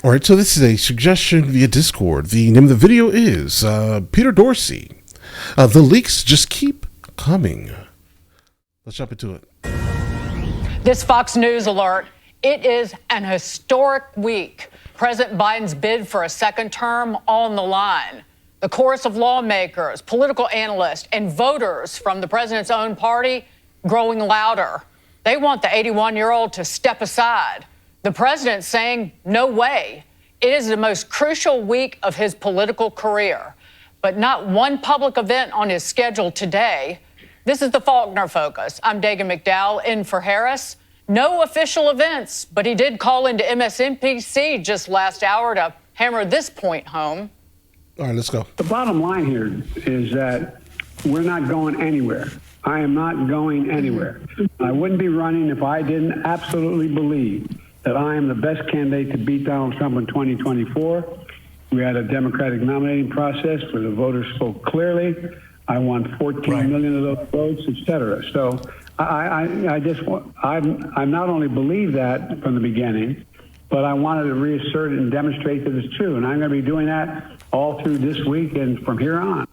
All right, so this is a suggestion via Discord. The name of the video is Peter Dorsey. The leaks just keep coming. Let's jump into it. This Fox News alert. It is an historic week. President Biden's bid for a second term on the line. The chorus of lawmakers, political analysts, and voters from the president's own party growing louder. They want the 81-year-old to step aside. The president saying, no way. It is the most crucial week of his political career, but not one public event on his schedule today. This is the Faulkner Focus. I'm Dagan McDowell in for Harris. No official events, but he did call into MSNBC just last hour to hammer this point home. All right, let's go. The bottom line here is that we're not going anywhere. I am not going anywhere. I wouldn't be running if I didn't absolutely believe that I am the best candidate to beat Donald Trump in 2024. We had a Democratic nominating process where the voters spoke clearly. I won 14 million of those votes, et cetera. So I not only believe that from the beginning, but I wanted to reassert it and demonstrate that it's true. And I'm going to be doing that all through this week and from here on.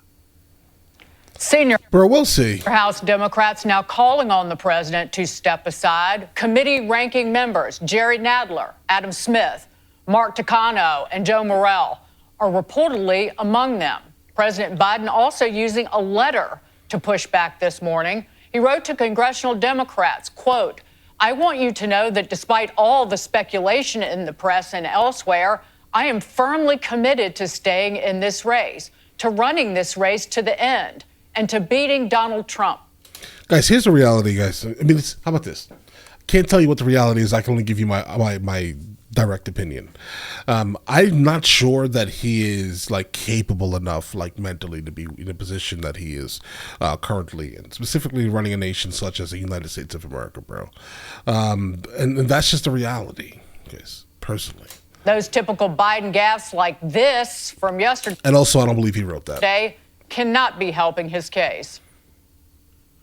Senior we'll see. House Democrats now calling on the president to step aside. Committee ranking members Jerry Nadler, Adam Smith, Mark Takano, and Joe Morrell are reportedly among them. President Biden also using a letter to push back this morning. He wrote to congressional Democrats, quote, I want you to know that despite all the speculation in the press and elsewhere, I am firmly committed to staying in this race, to running this race to the end, and to beating Donald Trump. Guys, here's the reality, guys. I mean, how about this? Can't tell you what the reality is. I can only give you my direct opinion. I'm not sure that he is like capable enough, like mentally, to be in a position that he is currently in, specifically running a nation such as the United States of America, bro. And that's just the reality, guys, personally. Those typical Biden gaffes like this from yesterday. And also, I don't believe he wrote that. Today cannot be helping his case.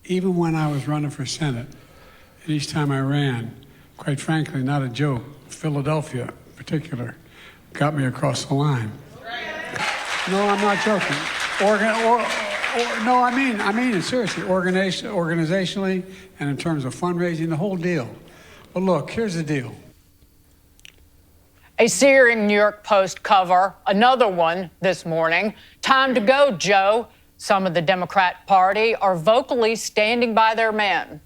Even when I was running for Senate, and each time I ran, quite frankly, not a joke, Philadelphia in particular got me across the line. No, I'm not joking. No, I mean it seriously. Organizationally and in terms of fundraising, the whole deal. But look, here's the deal. A searing New York Post cover, another one this morning. Time to go, Joe. Some of the Democrat Party are vocally standing by their man.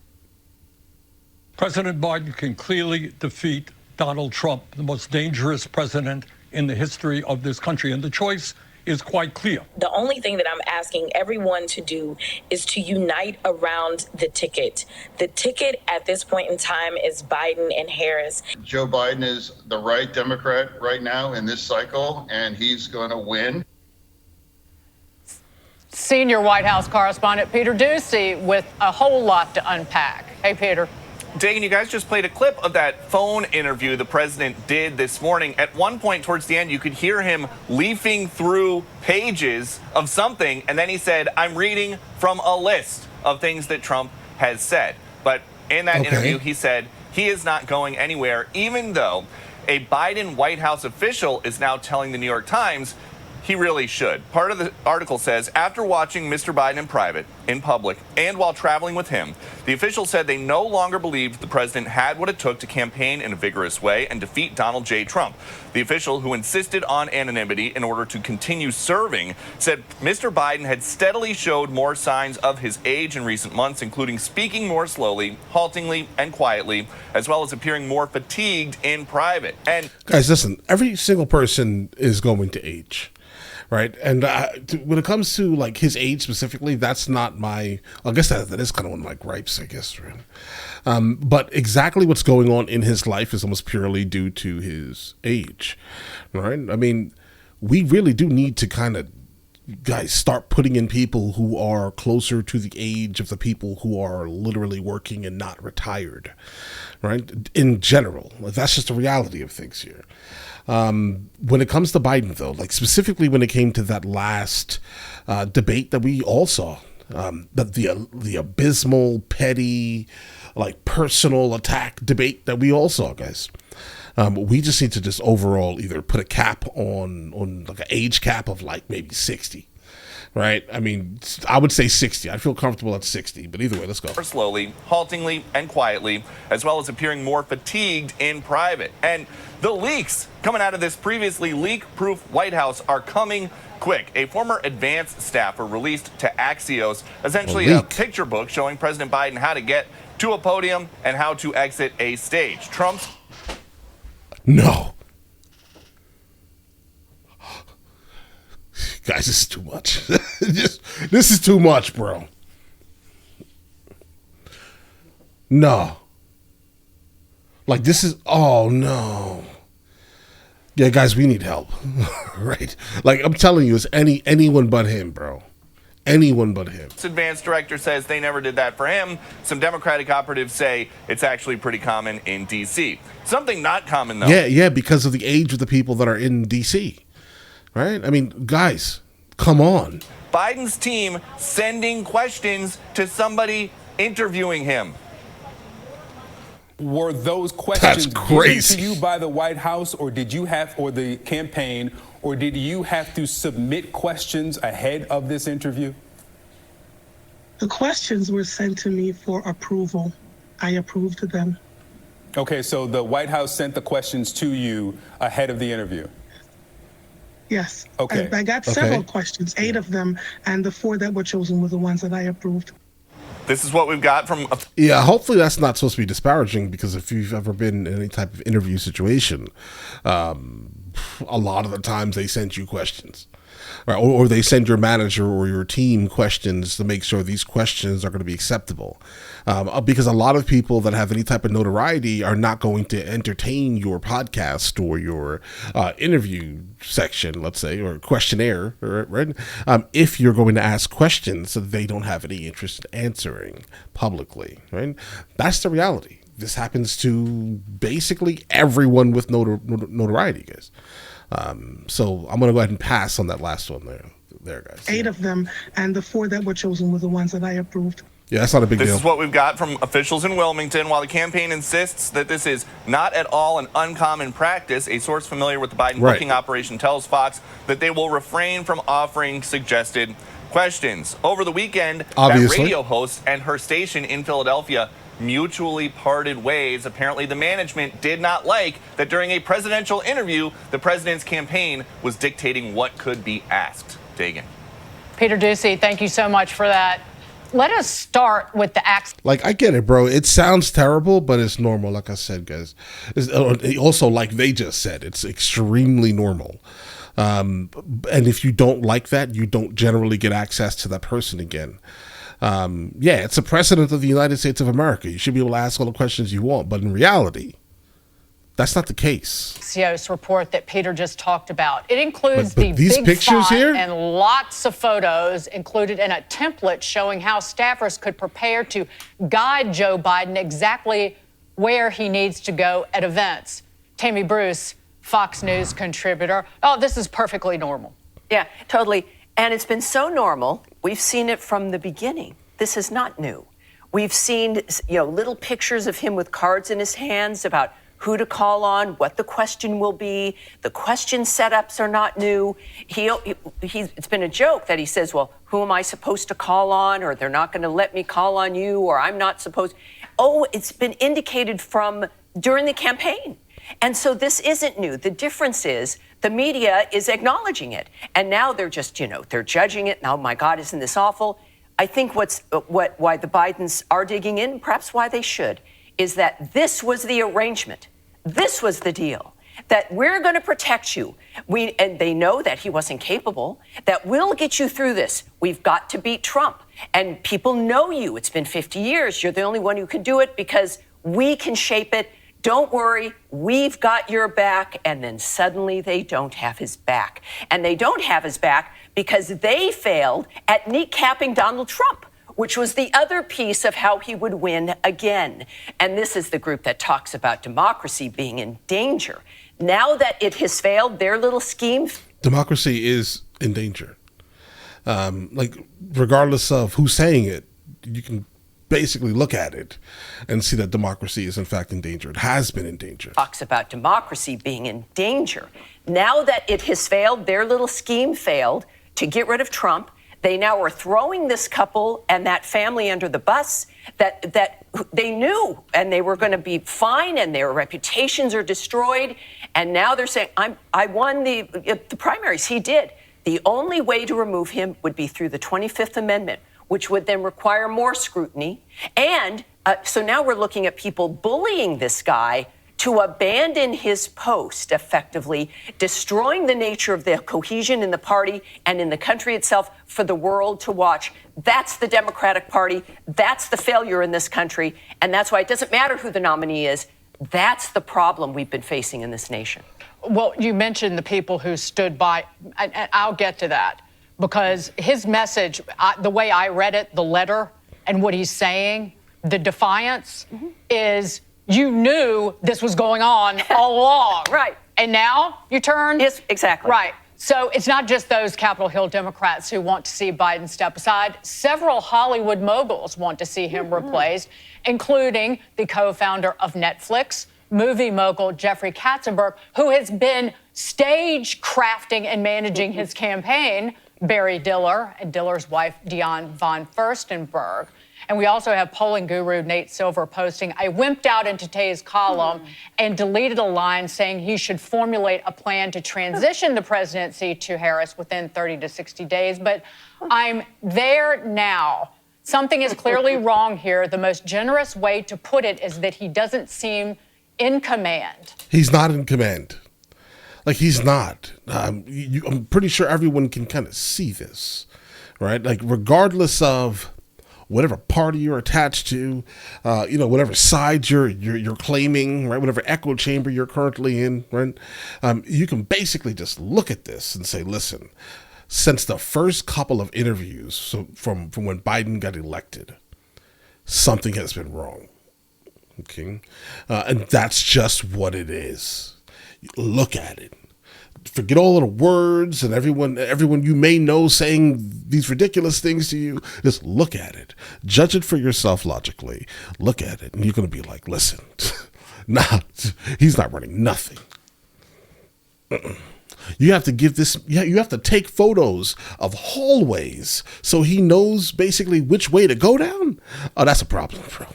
President Biden can clearly defeat Donald Trump, the most dangerous president in the history of this country. And the choice is quite clear. The only thing that I'm asking everyone to do is to unite around the ticket. The ticket at this point in time is Biden and Harris. Joe Biden is the right Democrat right now in this cycle, and he's going to win. Senior White House correspondent Peter Doocy with a whole lot to unpack. Hey, Peter. Dagan, you guys just played a clip of that phone interview the president did this morning. At one point towards the end, you could hear him leafing through pages of something, and then he said, I'm reading from a list of things that Trump has said. But in that interview, he said he is not going anywhere, even though a Biden White House official is now telling the New York Times he really should. Part of the article says, after watching Mr. Biden in private, in public, and while traveling with him, the official said they no longer believed the president had what it took to campaign in a vigorous way and defeat Donald J. Trump. The official, who insisted on anonymity in order to continue serving, said Mr. Biden had steadily showed more signs of his age in recent months, including speaking more slowly, haltingly, and quietly, as well as appearing more fatigued in private. And guys, listen, every single person is going to age. Right. And when it comes to like his age specifically, that's not my, I guess that is kind of one of my gripes, I guess. Right? But exactly what's going on in his life is almost purely due to his age. Right. I mean, we really do need to kind of, guys, start putting in people who are closer to the age of the people who are literally working and not retired. Right. In general, that's just the reality of things here. When it comes to Biden, though, like specifically when it came to that last debate that we all saw, the abysmal, petty, like personal attack debate that we all saw, guys. We just need to just overall either put a cap on like an age cap of like maybe 60. Right? I mean, I would say 60. I'd feel comfortable at 60, but either way, let's go. Slowly, haltingly, and quietly, as well as appearing more fatigued in private. And the leaks coming out of this previously leak-proof White House are coming quick. A former advanced staffer released to Axios essentially a picture book showing President Biden how to get to a podium and how to exit a stage. Trump's... No. Guys, this is too much. This is too much, bro. No. Like, this is, oh no. Yeah, guys, we need help. Right? Like, I'm telling you, it's anyone but him, bro. Anyone but him. Advanced director says they never did that for him. Some Democratic operatives say it's actually pretty common in D.C. Something not common, though. Yeah, because of the age of the people that are in D.C., right? I mean, guys, come on. Biden's team sending questions to somebody interviewing him. Were those questions given to you by the White House, or did you have, or the campaign, or did you have to submit questions ahead of this interview? The questions were sent to me for approval. I approved them. Okay, so the White House sent the questions to you ahead of the interview? Yes. Okay. I got several questions, 8 of them, and the 4 that were chosen were the ones that I approved. This is what we've got from... Yeah, hopefully that's not supposed to be disparaging, because if you've ever been in any type of interview situation, a lot of the times they send you questions. Right? Or they send your manager or your team questions to make sure these questions are going to be acceptable. Because a lot of people that have any type of notoriety are not going to entertain your podcast or your interview section, let's say, or questionnaire, right? If you're going to ask questions that they don't have any interest in answering publicly, right? That's the reality. This happens to basically everyone with notoriety, guys. So I'm going to go ahead and pass on that last one there, guys. 8 of them, and the 4 that were chosen were the ones that I approved. Yeah, that's not a big deal. This is what we've got from officials in Wilmington. While the campaign insists that this is not at all an uncommon practice, a source familiar with the Biden booking operation tells Fox that they will refrain from offering suggested questions. Over the weekend, that radio host and her station in Philadelphia mutually parted ways. Apparently, the management did not like that during a presidential interview, the president's campaign was dictating what could be asked. Dagan. Peter Doocy, thank you so much for that. Let us start with the acts. Like, I get it, bro. It sounds terrible, but it's normal. Like I said, guys. It's also, like they just said, it's extremely normal. And if you don't like that, you don't generally get access to that person again. Yeah, it's a president of the United States of America. You should be able to ask all the questions you want, but in reality, that's not the case. Axios report that Peter just talked about. It includes but the these big pictures font here and lots of photos included in a template showing how staffers could prepare to guide Joe Biden exactly where he needs to go at events. Tammy Bruce, Fox News contributor. Oh, this is perfectly normal. Yeah, totally. And it's been so normal. We've seen it from the beginning. This is not new. We've seen, little pictures of him with cards in his hands about who to call on, what the question will be. The question setups are not new. It's been a joke that he says, well, who am I supposed to call on? Or they're not going to let me call on you, or I'm not supposed. Oh, it's been indicated from during the campaign. And so this isn't new. The difference is the media is acknowledging it. And now they're just, they're judging it. Oh, my God, isn't this awful? I think why the Bidens are digging in, perhaps why they should, is that this was the arrangement. This was the deal, that we're going to protect you. And they know that he wasn't capable, that we'll get you through this. We've got to beat Trump. And people know you. It's been 50 years. You're the only one who can do it because we can shape it. Don't worry, we've got your back. And then suddenly they don't have his back. And they don't have his back because they failed at kneecapping Donald Trump, which was the other piece of how he would win again. And this is the group that talks about democracy being in danger. Now that it has failed, their little scheme. Democracy is in danger. Regardless of who's saying it, you can basically look at it and see that democracy is in fact endangered, has been endangered. Talks about democracy being in danger. Now that it has failed, their little scheme failed to get rid of Trump, they now are throwing this couple and that family under the bus that they knew, and they were going to be fine, and their reputations are destroyed. And now they're saying, I won the primaries. He did. The only way to remove him would be through the 25th Amendment, which would then require more scrutiny. And so now we're looking at people bullying this guy to abandon his post, effectively destroying the nature of the cohesion in the party and in the country itself for the world to watch. That's the Democratic Party. That's the failure in this country. And that's why it doesn't matter who the nominee is. That's the problem we've been facing in this nation. Well, you mentioned the people who stood by, and I'll get to that, because his message, the way I read it, the letter, and what he's saying, the defiance is, you knew this was going on all along. Right. And now you turn? Yes, exactly. Right. So it's not just those Capitol Hill Democrats who want to see Biden step aside. Several Hollywood moguls want to see him replaced, including the co-founder of Netflix, movie mogul Jeffrey Katzenberg, who has been stage crafting and managing his campaign, Barry Diller, and Diller's wife, Dionne von Furstenberg. And we also have polling guru Nate Silver posting, I wimped out in today's column and deleted a line saying he should formulate a plan to transition the presidency to Harris within 30 to 60 days. But I'm there now. Something is clearly wrong here. The most generous way to put it is that he doesn't seem in command. He's not in command. Like, he's not. I'm pretty sure everyone can kind of see this, right? Like, regardless of whatever party you're attached to, whatever side you're claiming, right? Whatever echo chamber you're currently in, right? You can basically just look at this and say, listen, since the first couple of interviews, so from when Biden got elected, something has been wrong. Okay, and that's just what it is. Look at it. Forget all of the words and everyone you may know saying these ridiculous things to you. Just look at it. Judge it for yourself logically. Look at it, and you're going to be like, listen, nah, he's not running nothing. You have to give this, you have to take photos of hallways so he knows basically which way to go down. Oh, that's a problem, bro.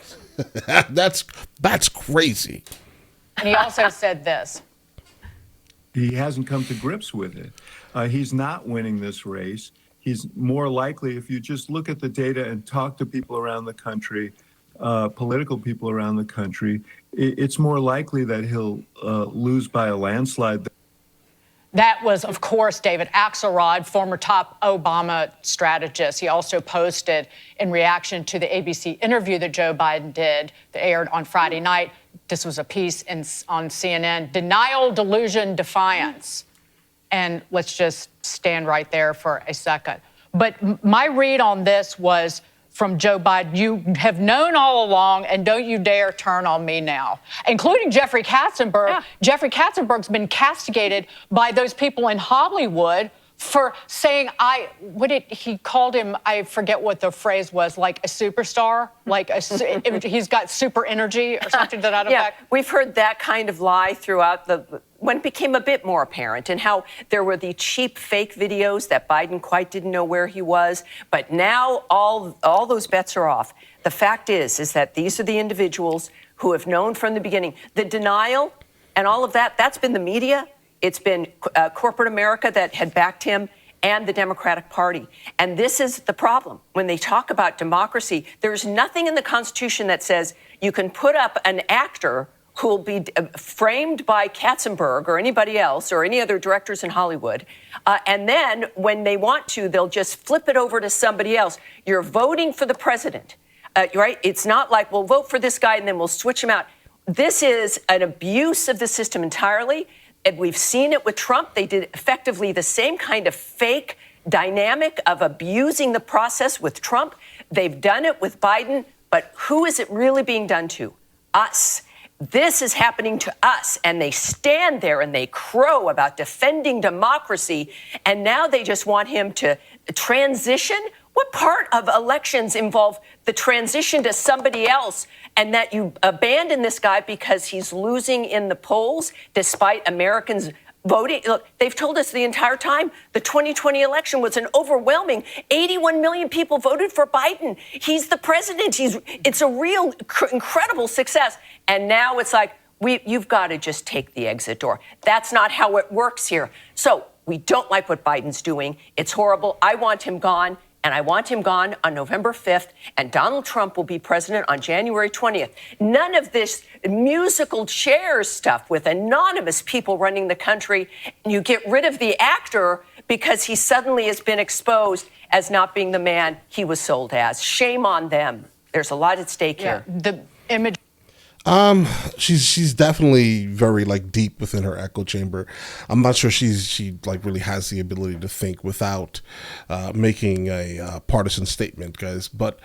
That's crazy. And he also said this. He hasn't come to grips with it. He's not winning this race. He's more likely, if you just look at the data and talk to people around the country, political people around the country, it's more likely that he'll lose by a landslide. That was, of course, David Axelrod, former top Obama strategist. He also posted, in reaction to the ABC interview that Joe Biden did, that aired on Friday night, this was a piece on CNN, Denial, Delusion, Defiance. And let's just stand right there for a second. But my read on this was from Joe Biden, you have known all along, and don't you dare turn on me now, including Jeffrey Katzenberg. Yeah. Jeffrey Katzenberg's been castigated by those people in Hollywood for saying, he called him, I forget what the phrase was, like a superstar, like he's got super energy or something to that effect. Yeah, we've heard that kind of lie throughout when it became a bit more apparent, and how there were the cheap fake videos that Biden quite didn't know where he was. But now all those bets are off. The fact is that these are the individuals who have known from the beginning. The denial and all of that's been the media. It's been corporate America that had backed him and the Democratic Party. And this is the problem. When they talk about democracy, there's nothing in the Constitution that says you can put up an actor who will be framed by Katzenberg or anybody else or any other directors in Hollywood. And then when they want to, they'll just flip it over to somebody else. You're voting for the president, right? It's not like, we'll vote for this guy and then we'll switch him out. This is an abuse of the system entirely. And we've seen it with Trump. They did effectively the same kind of fake dynamic of abusing the process with Trump. They've done it with Biden. But who is it really being done to? Us. This is happening to us. And they stand there and they crow about defending democracy. And now they just want him to transition. What part of elections involve the transition to somebody else and that you abandon this guy because he's losing in the polls despite Americans voting? Look, they've told us the entire time the 2020 election was an overwhelming 81 million people voted for Biden. He's the president. It's a real incredible success. And now it's like, you've got to just take the exit door. That's not how it works here. So we don't like what Biden's doing. It's horrible. I want him gone. And I want him gone on November 5th, and Donald Trump will be president on January 20th. None of this musical chairs stuff with anonymous people running the country. You get rid of the actor because he suddenly has been exposed as not being the man he was sold as. Shame on them. There's a lot at stake here. The image. She's definitely very like deep within her echo chamber. I'm not sure she like really has the ability to think without making a partisan statement, guys. But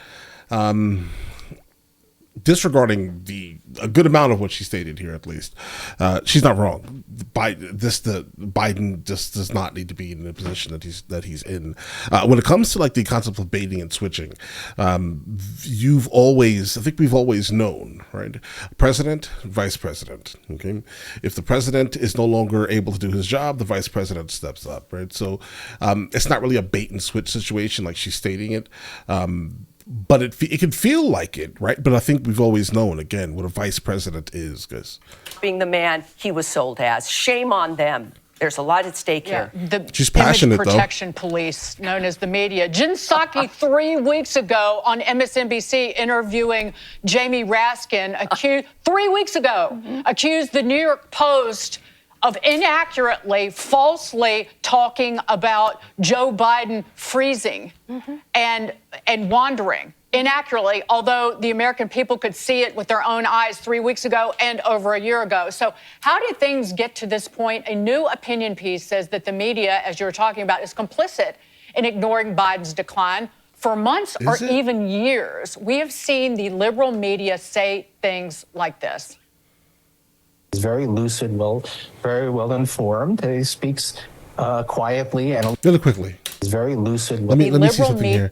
disregarding a good amount of what she stated here, at least, she's not wrong. Biden just does not need to be in the position that he's in. When it comes to like the concept of baiting and switching, I think we've always known, right? President, vice president. Okay, if the president is no longer able to do his job, the vice president steps up, right? So it's not really a bait and switch situation like she's stating it. But it can feel like it, right? But I think we've always known, again, what a vice president is, guys. Being the man he was sold as. Shame on them. There's a lot at stake here. She's passionate, Image Protection Police, known as the media. Jen Psaki 3 weeks ago on MSNBC interviewing Jamie Raskin, accused 3 weeks ago, accused the New York Post of inaccurately, falsely talking about Joe Biden freezing and wandering inaccurately, although the American people could see it with their own eyes 3 weeks ago and over a year ago. So how did things get to this point? A new opinion piece says that the media, as you were talking about, is complicit in ignoring Biden's decline. For months or even years, we have seen the liberal media say things like this. He's very lucid, very well informed. He speaks quietly and really quickly. He's very lucid. Let me see something here.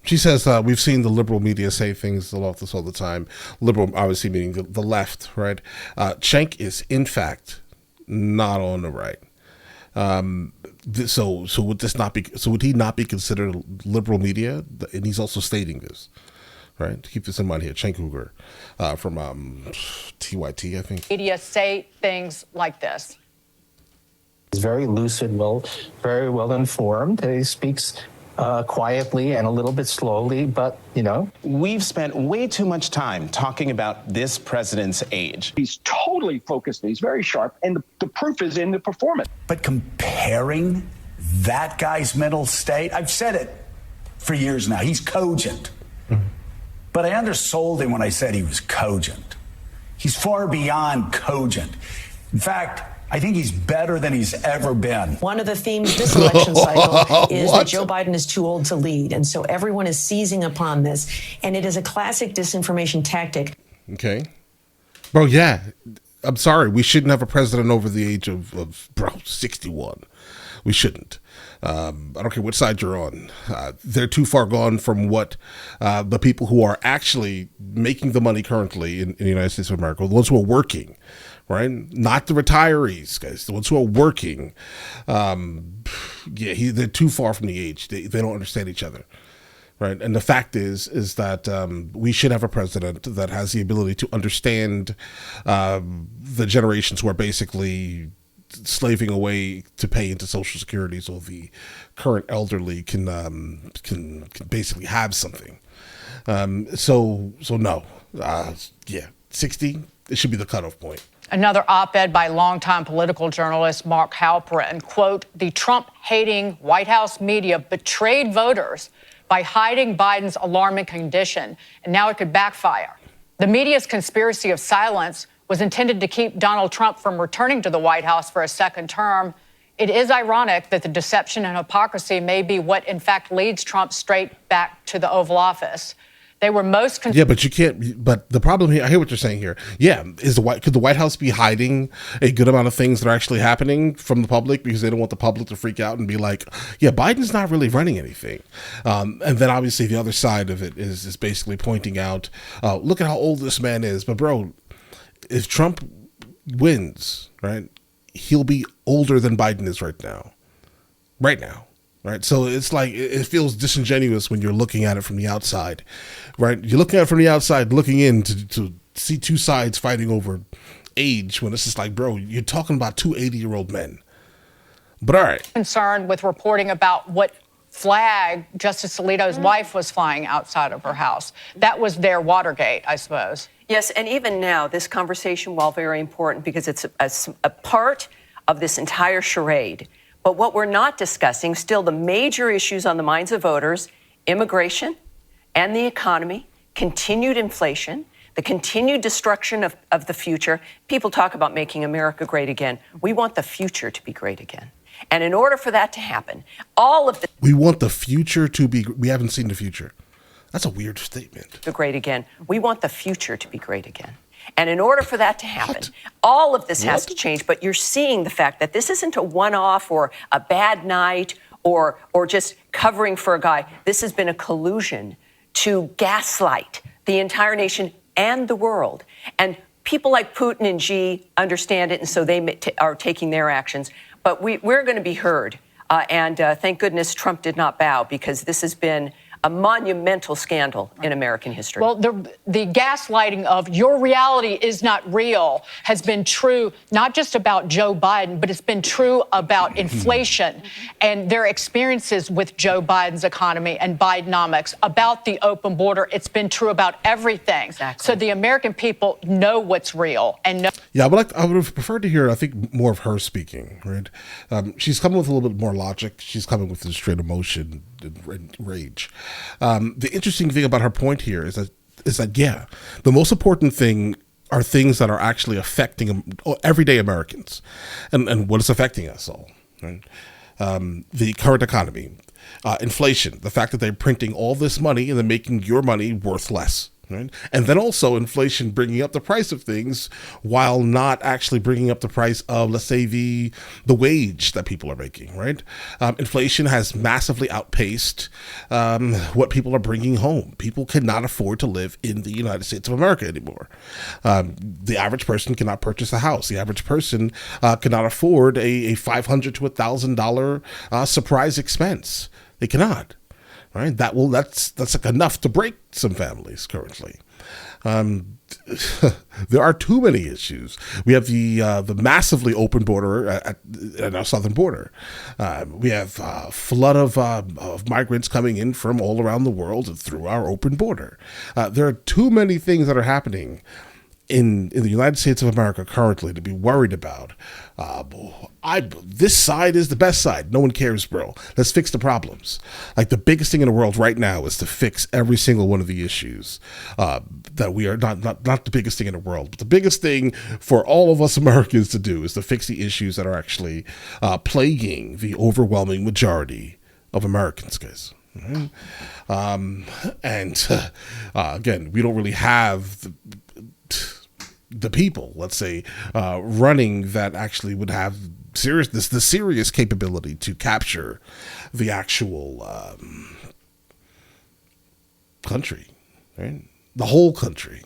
She says we've seen the liberal media say things like this all the time. Liberal, obviously meaning the left, right? Cenk is in fact not on the right. So would this not be? So would he not be considered liberal media? And he's also stating this. Right, keep this in mind here. Cenk Uygur from TYT, I think. Media say things like this. He's very lucid, very well informed. He speaks quietly and a little bit slowly, but, you know. We've spent way too much time talking about this president's age. He's totally focused. He's very sharp, and the proof is in the performance. But comparing that guy's mental state, I've said it for years now, he's cogent. But I undersold him when I said he was cogent. He's far beyond cogent. In fact, I think he's better than he's ever been. One of the themes this election cycle is that Joe Biden is too old to lead. And so everyone is seizing upon this. And it is a classic disinformation tactic. Okay. Bro, yeah. I'm sorry. We shouldn't have a president over the age of 61. We shouldn't. I don't care which side you're on. They're too far gone from what the people who are actually making the money currently in the United States of America, the ones who are working, right? Not the retirees, guys, the ones who are working. They're too far from the age. They don't understand each other, right? And the fact is that we should have a president that has the ability to understand the generations who are basically slaving away to pay into Social Security, so the current elderly can basically have something. So no, 60. It should be the cutoff point. Another op-ed by longtime political journalist Mark Halperin, quote, "The Trump-hating White House media betrayed voters by hiding Biden's alarming condition, and now it could backfire. The media's conspiracy of silence was intended to keep Donald Trump from returning to the White House for a second term. It is ironic that the deception and hypocrisy may be what, in fact, leads Trump straight back to the Oval Office." They were most concerned. Yeah, but you can't. But the problem here, I hear what you're saying here. Yeah, could the White House be hiding a good amount of things that are actually happening from the public because they don't want the public to freak out and be like, "Yeah, Biden's not really running anything." And then obviously the other side of it is basically pointing out, "Look at how old this man is." But bro, if Trump wins, right, he'll be older than Biden is right now. Right now. Right, so it's like it feels disingenuous when you're looking at it from the outside, right? You're looking at it from the outside, looking in to see two sides fighting over age when it's just like, bro, you're talking about two 80-year-old men. But all right. Concerned with reporting about what flag Justice Alito's wife was flying outside of her house. That was their Watergate, I suppose. Yes, and even now, this conversation, while very important because it's a part of this entire charade, but what we're not discussing, still the major issues on the minds of voters, immigration and the economy, continued inflation, the continued destruction of the future. People talk about making America great again. We want the future to be great again. And in order for that to happen, all of the... We want the future to be... We haven't seen the future. That's a weird statement. Great again. We want the future to be great again. And in order for that to happen, all of this has to change. But you're seeing the fact that this isn't a one-off or a bad night or just covering for a guy. This has been a collusion to gaslight the entire nation and the world. And people like Putin and Xi understand it, and so they are taking their actions. But we're going to be heard. And thank goodness Trump did not bow, because this has been a monumental scandal in American history. Well, the gaslighting of your reality is not real has been true, not just about Joe Biden, but it's been true about inflation and their experiences with Joe Biden's economy and Bidenomics, about the open border. It's been true about everything. Exactly. So the American people know what's real and know. Yeah, but I would have preferred to hear, I think, more of her speaking, right? She's coming with a little bit more logic. She's coming with the straight emotion and rage. The interesting thing about her point here is that yeah, the most important thing are things that are actually affecting everyday Americans, and what is affecting us all. Right? The current economy, inflation, the fact that they're printing all this money and then making your money worth less. Right? And then also inflation bringing up the price of things while not actually bringing up the price of, let's say, the wage that people are making, right? Inflation has massively outpaced what people are bringing home. People cannot afford to live in the United States of America anymore. The average person cannot purchase a house. The average person cannot afford a $500 to $1,000 surprise expense. They cannot. Right, that's like enough to break some families currently. There are too many issues. We have the massively open border at our southern border. We have a flood of migrants coming in from all around the world and through our open border. There are too many things that are happening in the United States of America currently to be worried about. This side is the best side. No one cares, bro. Let's fix the problems. Like, the biggest thing in the world right now is to fix every single one of the issues that we are not the biggest thing in the world, but the biggest thing for all of us Americans to do is to fix the issues that are actually plaguing the overwhelming majority of Americans, guys. Right? Again, we don't really have the people, let's say, running that actually would have the serious capability to capture the actual country, right? The whole country.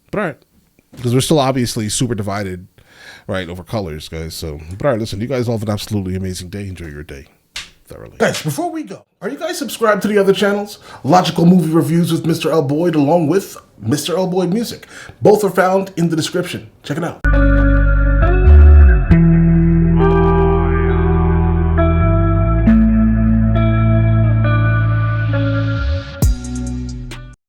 But all right, because we're still obviously super divided, right, over colors, guys. So, but all right, listen, you guys all have an absolutely amazing day. Enjoy your day thoroughly. Guys, before we go, are you guys subscribed to the other channels? Logical Movie Reviews with Mr. L. Boyd, along with Mr. L. Boyd Music. Both are found in the description. Check it out.